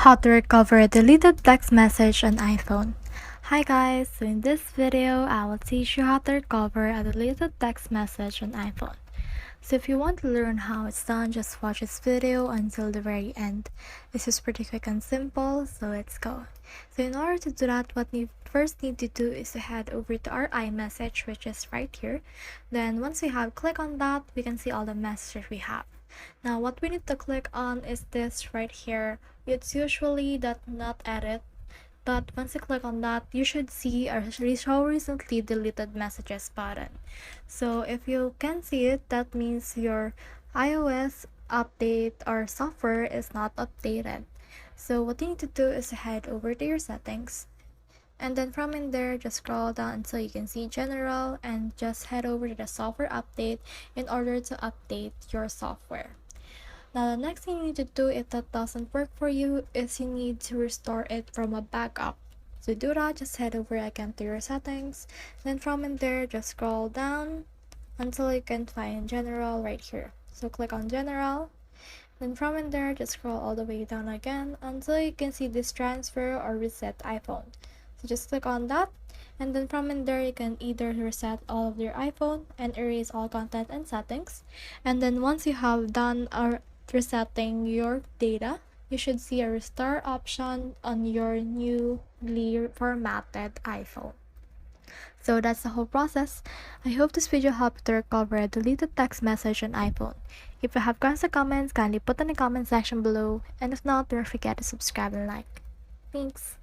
How to recover a deleted text message on iPhone. Hi guys, so in this video, I will teach you how to recover a deleted text message on iPhone. So if you want to learn how it's done, just watch this video until the very end. This is pretty quick and simple, so let's go. So in order to do that, what we first need to do is to head over to our iMessage, which is right here. Then once we have click on that, we can see all the messages we have. Now what we need to click on is this right here. It's usually that not edit, but once you click on that, you should see a show recently deleted messages button. So if you can see it, that means your iOS update or software is not updated. So what you need to do is head over to your settings, and then from in there just scroll down until you can see general, and just head over to the software update in order to update your software. Now the next thing you need to do if that doesn't work for you is you need to restore it from a backup. To do that, just head over again to your settings, then from in there just scroll down until you can find general right here. So click on general, then from in there just scroll all the way down again until you can see this transfer or reset iPhone. So just click on that, and then from in there you can either reset all of your iPhone and erase all content and settings. And then once you have done resetting your data, you should see a restore option on your newly formatted iPhone. So that's the whole process. I hope this video helped to recover a deleted text message on iPhone. If you have questions or comments, kindly put in the comment section below, and if not, don't forget to subscribe and like. Thanks.